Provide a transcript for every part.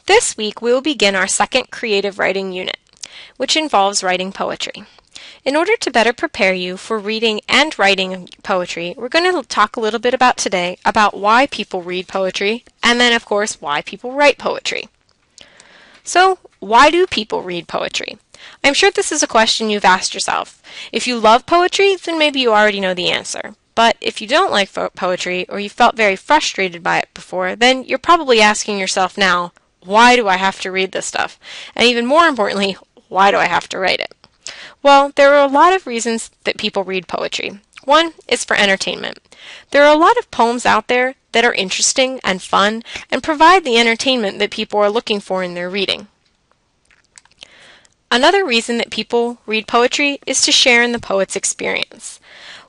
This week we will begin our second creative writing unit, which involves writing poetry. In order to better prepare you for reading and writing poetry, we're going to talk a little bit today about why people read poetry, and then of course why people write poetry. So, why do people read poetry? I'm sure this is a question you've asked yourself. If you love poetry, then maybe you already know the answer. But if you don't like poetry, or you felt very frustrated by it before, then you're probably asking yourself now, why do I have to read this stuff? And even more importantly, why do I have to write it? Well, there are a lot of reasons that people read poetry. One is for entertainment. There are a lot of poems out there that are interesting and fun and provide the entertainment that people are looking for in their reading. Another reason that people read poetry is to share in the poet's experience.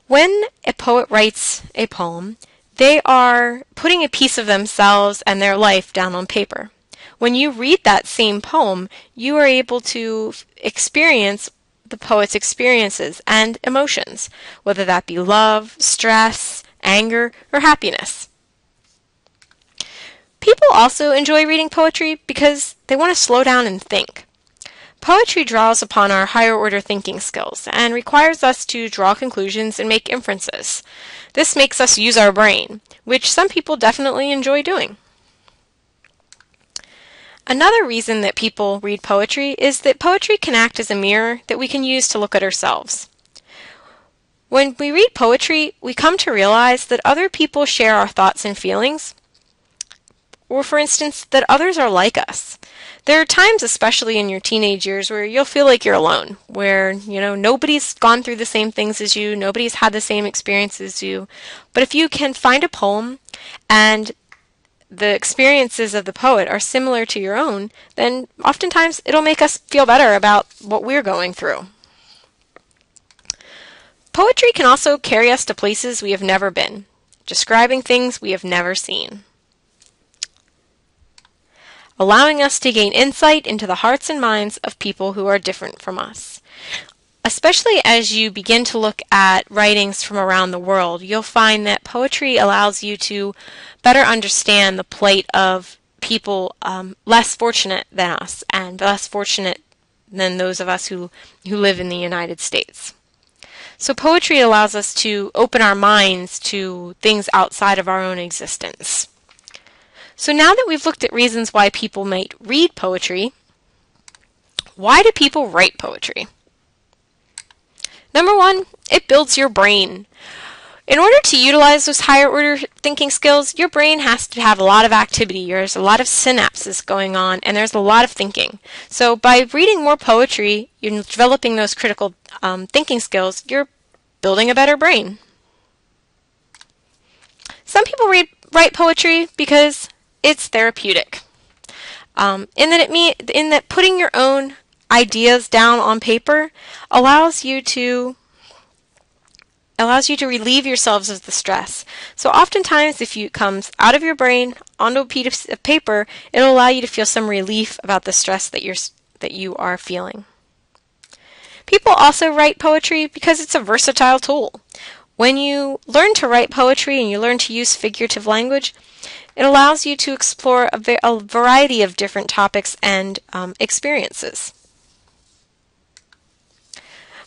When a poet writes a poem, they are putting a piece of themselves and their life down on paper. When you read that same poem, you are able to experience the poet's experiences and emotions, whether that be love, stress, anger, or happiness. People also enjoy reading poetry because they want to slow down and think. Poetry draws upon our higher order thinking skills and requires us to draw conclusions and make inferences. This makes us use our brain, which some people definitely enjoy doing. Another reason that people read poetry is that poetry can act as a mirror that we can use to look at ourselves. When we read poetry, we come to realize that other people share our thoughts and feelings, or for instance, that others are like us. There are times, especially in your teenage years, where you'll feel like you're alone, where, nobody's gone through the same things as you, nobody's had the same experiences as you. But if you can find a poem and the experiences of the poet are similar to your own, then oftentimes it'll make us feel better about what we're going through. Poetry can also carry us to places we have never been, describing things we have never seen, allowing us to gain insight into the hearts and minds of people who are different from us. Especially as you begin to look at writings from around the world, you'll find that poetry allows you to better understand the plight of people less fortunate than us and less fortunate than those of us who live in the United States. So poetry allows us to open our minds to things outside of our own existence. So now that we've looked at reasons why people might read poetry, why do people write poetry? Number one, it builds your brain. In order to utilize those higher order thinking skills, your brain has to have a lot of activity. There's a lot of synapses going on, and there's a lot of thinking. So by reading more poetry, you're developing those critical thinking skills, you're building a better brain. Some people write poetry because it's therapeutic. In that putting your own ideas down on paper allows you to relieve yourselves of the stress. So oftentimes if it comes out of your brain onto a piece of paper, it'll allow you to feel some relief about the stress that you are feeling. People also write poetry because it's a versatile tool. When you learn to write poetry and you learn to use figurative language, it allows you to explore a variety of different topics and experiences.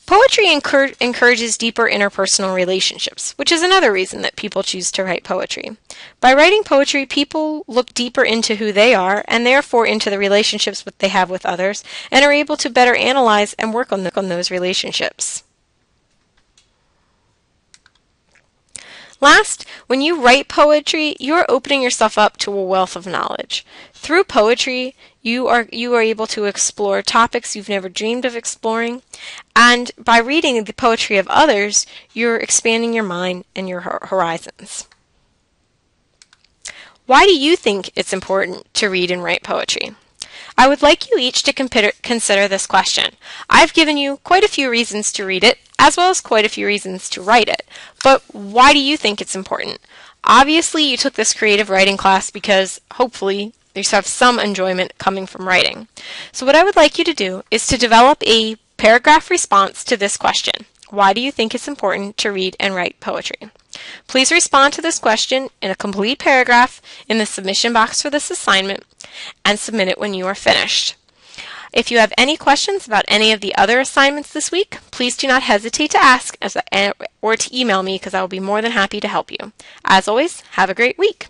Poetry encourages deeper interpersonal relationships, which is another reason that people choose to write poetry. By writing poetry, people look deeper into who they are and therefore into the relationships that they have with others and are able to better analyze and work on those relationships. Last, when you write poetry, you are opening yourself up to a wealth of knowledge. Through poetry, you are able to explore topics you've never dreamed of exploring, and by reading the poetry of others, you're expanding your mind and your horizons. Why do you think it's important to read and write poetry? I would like you each to consider this question. I've given you quite a few reasons to read it, as well as quite a few reasons to write it. But why do you think it's important? Obviously, you took this creative writing class because, hopefully, you have some enjoyment coming from writing. So what I would like you to do is to develop a paragraph response to this question. Why do you think it's important to read and write poetry? Please respond to this question in a complete paragraph in the submission box for this assignment and submit it when you are finished. If you have any questions about any of the other assignments this week, please do not hesitate to ask or to email me, because I will be more than happy to help you. As always, have a great week.